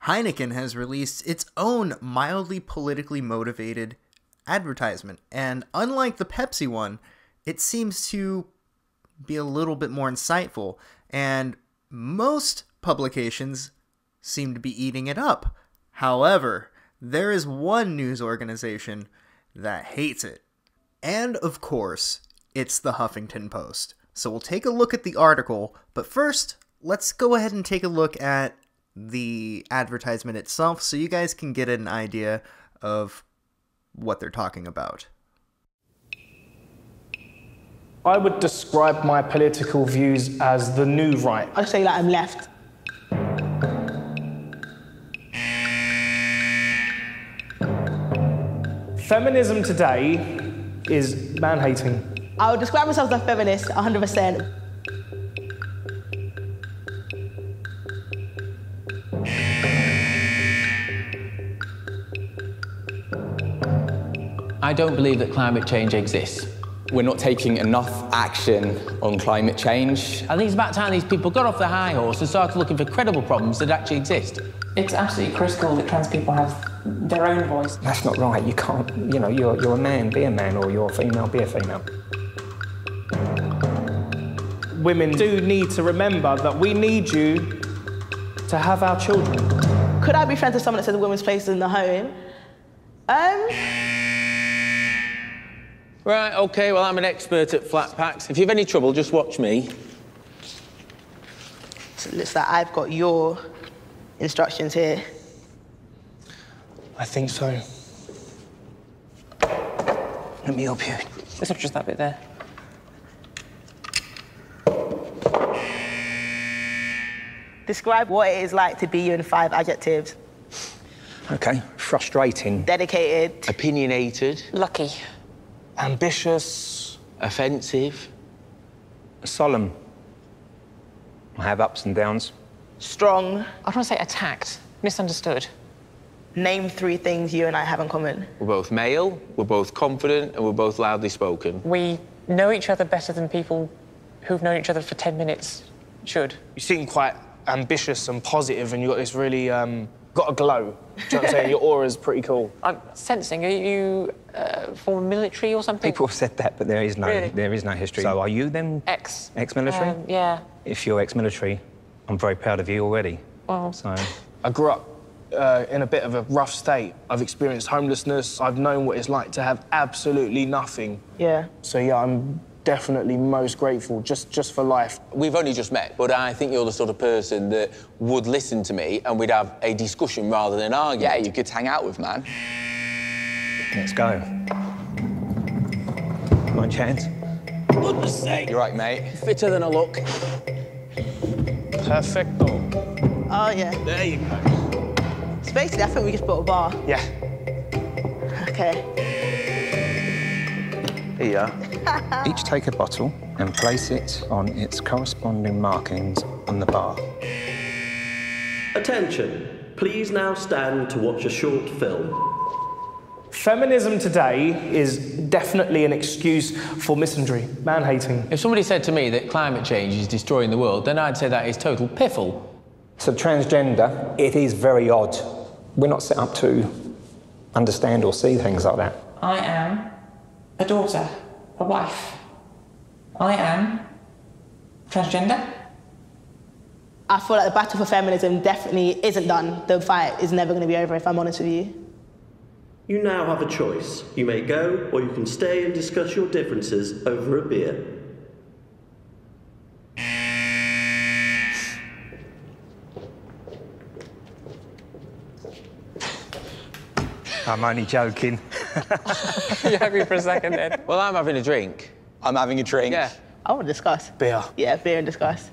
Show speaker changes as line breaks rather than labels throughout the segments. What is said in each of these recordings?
Heineken has released its own mildly politically motivated advertisement, and unlike the Pepsi one, it seems to be a little bit more insightful, and most publications seem to be eating it up. However, there is one news organization that hates it, and of course, it's the Huffington Post. So we'll take a look at the article, but first, let's go ahead and take a look at the advertisement itself so you guys can get an idea of what they're talking about.
I would describe my political views as the new right.
I'd say that I'm left.
Feminism today is man-hating.
I would describe myself as a feminist, 100%.
I don't believe that climate change exists.
We're not taking enough action on climate change.
I think it's about time these people got off their high horse and started looking for credible problems that actually exist.
It's absolutely critical that trans people have their own voice.
That's not right. You can't, you know, you're a man, be a man, or you're a female, be a female.
Women do need to remember that we need you to have our children.
Could I be friends with someone that says a woman's place is in the home?
Right, OK, well, I'm an expert at flat packs. If you have any trouble, just watch me.
So it looks like I've got your instructions here.
I think so.
Let me help you.
Let's have just that bit there.
Describe what it is like to be you in 5 adjectives.
Okay, frustrating.
Dedicated.
Opinionated.
Lucky.
Ambitious.
Offensive.
Solemn. I have ups and downs.
Strong.
I want to say attacked, misunderstood.
Name 3 things you and I have in common.
We're both male, we're both confident, and we're both loudly spoken.
We know each other better than people who've known each other for 10 minutes should.
You seem quite ambitious and positive, and you've got this really, got a glow. Do you know what I'm saying? Your aura's pretty cool.
I'm sensing, are you former military or something?
People have said that, but there is no,
Really?
there is no history. So are you then ex-military?
Yeah.
If you're ex-military, I'm very proud of you already.
Well,
So
I grew up in a bit of a rough state. I've experienced homelessness. I've known what it's like to have absolutely nothing.
Yeah.
So yeah, I'm definitely most grateful just for life.
We've only just met, but I think you're the sort of person that would listen to me and we'd have a discussion rather than an argument.
Yeah, you could hang out with, man.
let's go. Come on, Chance.
Goodness sake.
You're right, mate.
Fitter than I look.
Perfecto.
Oh, yeah.
There you go.
So basically, I think we just built a bar.
Yeah.
Okay.
Here you are.
Each take a bottle and place it on its corresponding markings on the bar.
Attention, please now stand to watch a short film.
Feminism today is definitely an excuse for misandry, man-hating.
If somebody said to me that climate change is destroying the world, then I'd say that is total piffle.
So transgender, it is very odd. We're not set up to understand or see things like that.
I am a daughter, a wife. I am transgender.
I feel like the battle for feminism definitely isn't done. The fight is never going to be over, if I'm honest with you.
You now have a choice. You may go, or you can stay and discuss your differences over a beer.
I'm only joking.
You're happy for a second then?
Well, I'm having a drink.
I'm having a drink.
Yeah.
I want to discuss.
Beer.
Yeah, beer and discuss.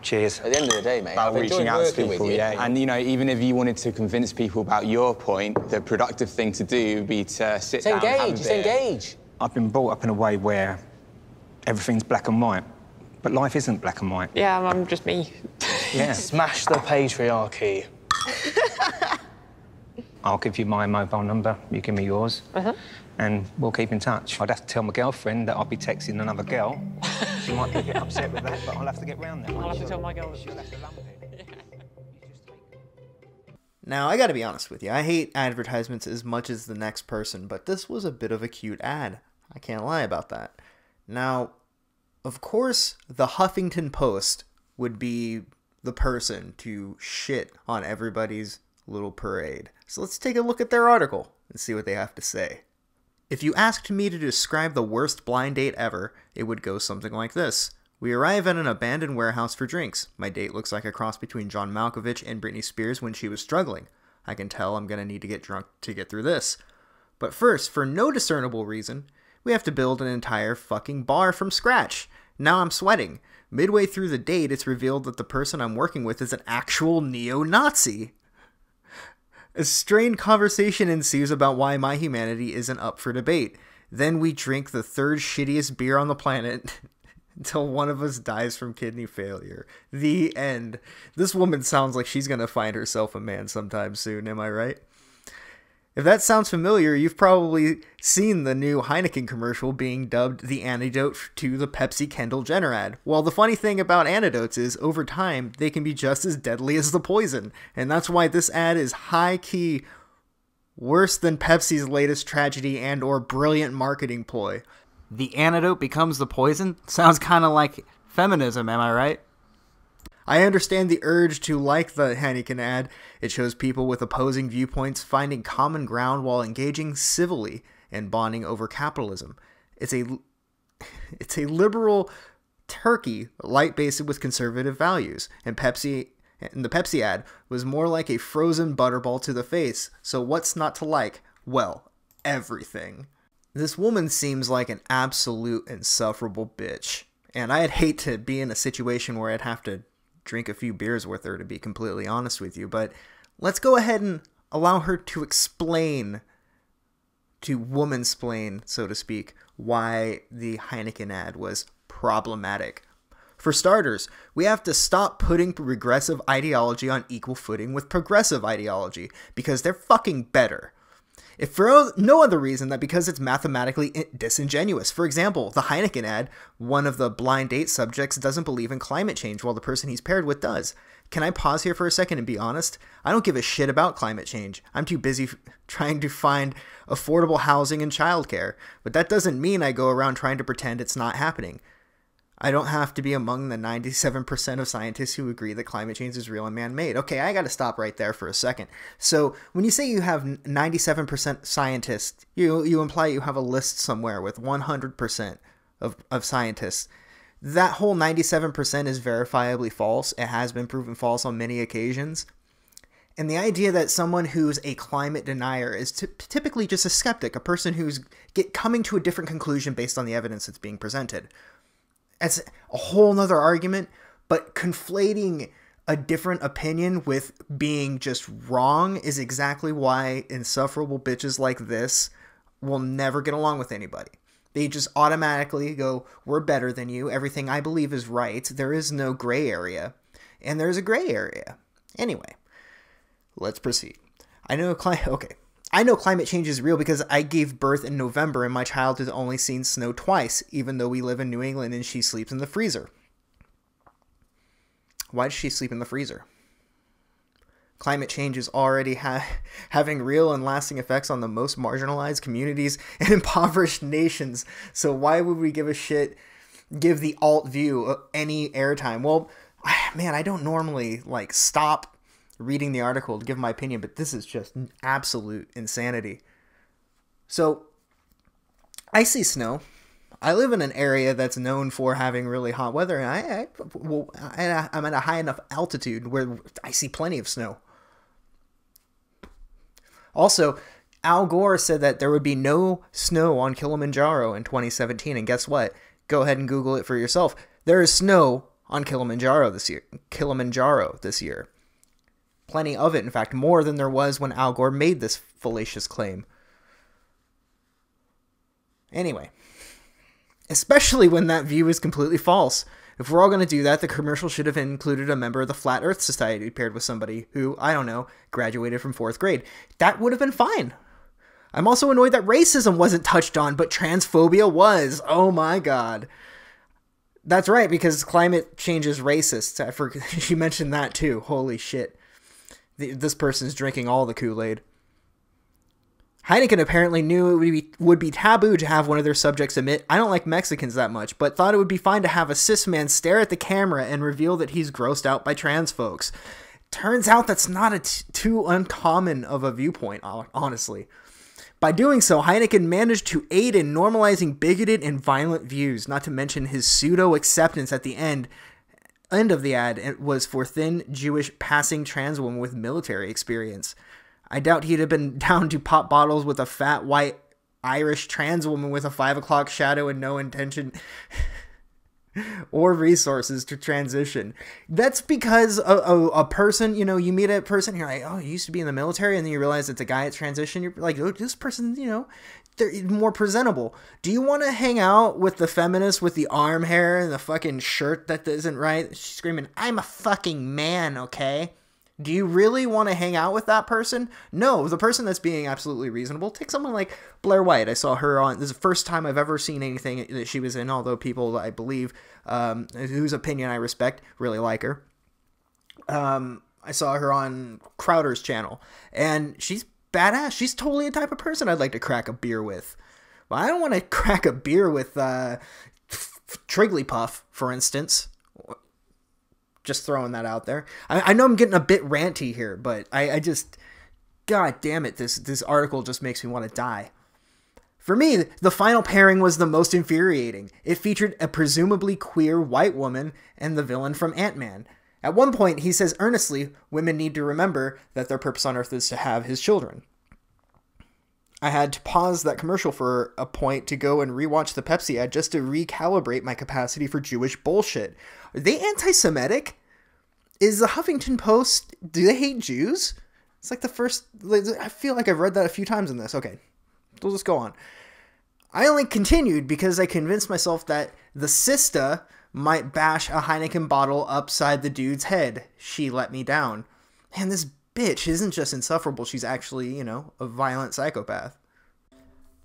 Cheers.
At the end of the day, mate,
About
I've
reaching
enjoyed
out to
working with
people,
you.
yeah. And, you know, even if you wanted to convince people about your point, the productive thing to do would be to sit
It's
down and have a
engage, it's
beer.
engage.
I've been brought up in a way where everything's black and white, but life isn't black and white.
Yeah, I'm just me.
Yeah.
Smash the patriarchy.
I'll give you my mobile number, you give me yours, and we'll keep in touch. I'd have to tell my girlfriend that I'll be texting another girl. She might be a bit upset with that, but I'll have to get round there.
I'll have to tell my girl that
She'll have to lump it.
Now, I gotta be honest with you, I hate advertisements as much as the next person, but this was a bit of a cute ad. I can't lie about that. Now, of course, the Huffington Post would be the person to shit on everybody's little parade. So let's take a look at their article and see what they have to say. If you asked me to describe the worst blind date ever, it would go something like this. We arrive at an abandoned warehouse for drinks. My date looks like a cross between John Malkovich and Britney Spears when she was struggling. I can tell I'm going to need to get drunk to get through this. But first, for no discernible reason, we have to build an entire fucking bar from scratch. Now I'm sweating. Midway through the date, it's revealed that the person I'm working with is an actual neo-Nazi. A strained conversation ensues about why my humanity isn't up for debate. Then we drink the third shittiest beer on the planet until one of us dies from kidney failure. The end. This woman sounds like she's gonna find herself a man sometime soon, am I right? If that sounds familiar, you've probably seen the new Heineken commercial being dubbed the antidote to the Pepsi Kendall Jenner ad. Well, the funny thing about antidotes is, over time, they can be just as deadly as the poison. And that's why this ad is high-key worse than Pepsi's latest tragedy and or brilliant marketing ploy. The antidote becomes the poison? Sounds kind of like feminism, am I right? I understand the urge to like the Heineken ad. It shows people with opposing viewpoints finding common ground while engaging civilly and bonding over capitalism. It's a liberal turkey, light-basted with conservative values, and the Pepsi ad was more like a frozen butterball to the face. So what's not to like? Well, everything. This woman seems like an absolute insufferable bitch, and I'd hate to be in a situation where I'd have to drink a few beers with her, to be completely honest with you, but let's go ahead and allow her to explain, to womansplain, so to speak, why the Heineken ad was problematic. For starters, we have to stop putting regressive ideology on equal footing with progressive ideology, because they're fucking better. If for no other reason than because it's mathematically disingenuous. For example, the Heineken ad, one of the blind date subjects doesn't believe in climate change while the person he's paired with does. Can I pause here for a second and be honest? I don't give a shit about climate change. I'm too busy trying to find affordable housing and childcare. But that doesn't mean I go around trying to pretend it's not happening. I don't have to be among the 97% of scientists who agree that climate change is real and man-made. Okay, I gotta stop right there for a second. So when you say you have 97% scientists, you imply you have a list somewhere with 100% of scientists. That whole 97% is verifiably false. It has been proven false on many occasions. And the idea that someone who's a climate denier is typically just a skeptic, a person who's coming to a different conclusion based on the evidence that's being presented. That's a whole nother argument, but conflating a different opinion with being just wrong is exactly why insufferable bitches like this will never get along with anybody. They just automatically go, we're better than you, everything I believe is right, there is no gray area, and there's a gray area. Anyway, let's proceed. I know climate change is real because I gave birth in November and my child has only seen snow twice, even though we live in New England and she sleeps in the freezer. Why does she sleep in the freezer? Climate change is already having real and lasting effects on the most marginalized communities and impoverished nations. So why would we give a shit, give the alt view any airtime? Well, man, I don't normally stop reading the article to give my opinion, but this is just absolute insanity. So, I see snow. I live in an area that's known for having really hot weather, and I'm at a high enough altitude where I see plenty of snow. Also, Al Gore said that there would be no snow on Kilimanjaro in 2017, and guess what? Go ahead and Google it for yourself. There is snow on Kilimanjaro this year. Plenty of it, in fact, more than there was when Al Gore made this fallacious claim. Anyway, especially when that view is completely false. If we're all going to do that, the commercial should have included a member of the Flat Earth Society paired with somebody who, I don't know, graduated from 4th grade. That would have been fine. I'm also annoyed that racism wasn't touched on, but transphobia was. Oh my god. That's right, because climate change is racist. I forgot she mentioned that too. Holy shit. This person's drinking all the Kool-Aid. Heineken apparently knew it would be taboo to have one of their subjects admit, "I don't like Mexicans that much," but thought it would be fine to have a cis man stare at the camera and reveal that he's grossed out by trans folks. Turns out that's not too uncommon of a viewpoint, honestly. By doing so, Heineken managed to aid in normalizing bigoted and violent views, not to mention his pseudo-acceptance at the end of the ad was for thin, Jewish, passing trans woman with military experience. I doubt he'd have been down to pop bottles with a fat, white, Irish trans woman with a 5 o'clock shadow and no intention or resources to transition. That's because a person, you know, you meet a person, you're like, oh, you used to be in the military, and then you realize it's a guy at transition. You're like, oh, this person, you know, they're more presentable. Do you want to hang out with the feminist with the arm hair and the fucking shirt that isn't right? She's screaming, "I'm a fucking man, okay?" Do you really want to hang out with that person? No, the person that's being absolutely reasonable. Take someone like Blair White. I saw her on, this is the first time I've ever seen anything that she was in, although people, I believe, whose opinion I respect, really like her. I saw her on Crowder's channel, and she's badass. She's totally a type of person I'd like to crack a beer with. But I don't want to crack a beer with Trigglypuff, for instance. Just throwing that out there. I know I'm getting a bit ranty here, but I just, god damn it, this article just makes me want to die. For me, the final pairing was the most infuriating. It featured a presumably queer white woman and the villain from Ant-Man. At one point, he says earnestly, women need to remember that their purpose on Earth is to have his children. I had to pause that commercial for a point to go and rewatch the Pepsi ad just to recalibrate my capacity for Jewish bullshit. Are they anti-Semitic? Is the Huffington Post, do they hate Jews? It's like the first, I feel like I've read that a few times in this. Okay, we'll just go on. I only continued because I convinced myself that the sister might bash a Heineken bottle upside the dude's head. She let me down. Man, this bitch isn't just insufferable, she's actually, you know, a violent psychopath.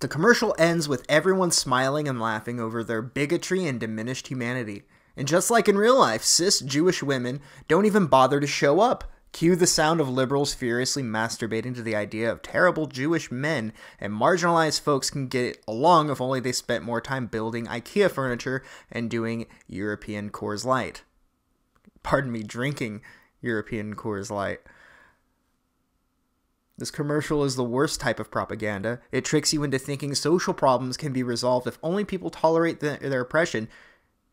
The commercial ends with everyone smiling and laughing over their bigotry and diminished humanity. And just like in real life, cis Jewish women don't even bother to show up. Cue the sound of liberals furiously masturbating to the idea of terrible Jewish men, and marginalized folks can get along if only they spent more time building IKEA furniture and doing European Coors Light. Pardon me, drinking European Coors Light. This commercial is the worst type of propaganda. It tricks you into thinking social problems can be resolved if only people tolerate their oppression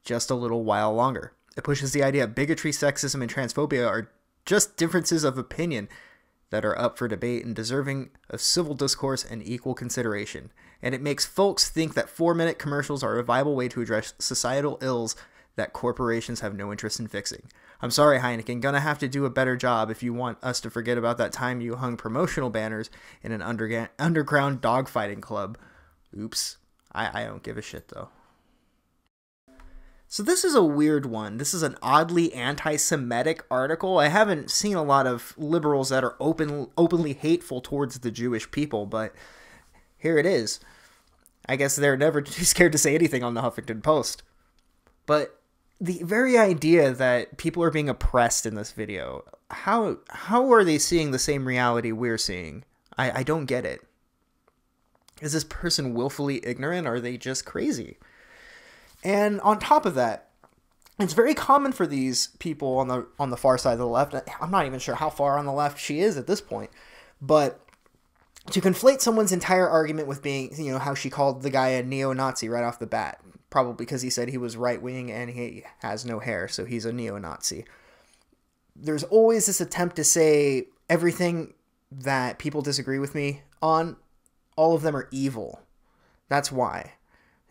just a little while longer. It pushes the idea of bigotry, sexism, and transphobia are just differences of opinion that are up for debate and deserving of civil discourse and equal consideration. And it makes folks think that 4-minute commercials are a viable way to address societal ills that corporations have no interest in fixing. I'm sorry, Heineken, gonna have to do a better job if you want us to forget about that time you hung promotional banners in an underground dogfighting club. Oops. I don't give a shit, though. So this is a weird one. This is an oddly anti-Semitic article. I haven't seen a lot of liberals that are openly hateful towards the Jewish people, but here it is. I guess they're never too scared to say anything on the Huffington Post. But the very idea that people are being oppressed in this video, how are they seeing the same reality we're seeing? I don't get it. Is this person willfully ignorant, or are they just crazy? And on top of that, it's very common for these people on the far side of the left. I'm not even sure how far on the left she is at this point, but to conflate someone's entire argument with being, you know, how she called the guy a neo-Nazi right off the bat, probably because he said he was right-wing and he has no hair, so he's a neo-Nazi. There's always this attempt to say everything that people disagree with me on, all of them are evil. That's why.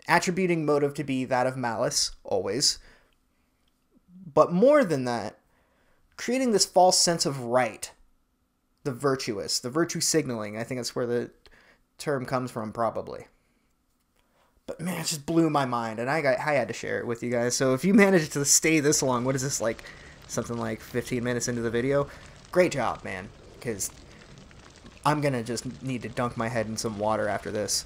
Attributing motive to be that of malice, always. But more than that, creating this false sense of right. The virtuous, the virtue signaling. I think that's where the term comes from, probably. But man, it just blew my mind, and I had to share it with you guys. So if you managed to stay this long, what is this, like something like 15 minutes into the video? Great job, man, because I'm gonna just need to dunk my head in some water after this.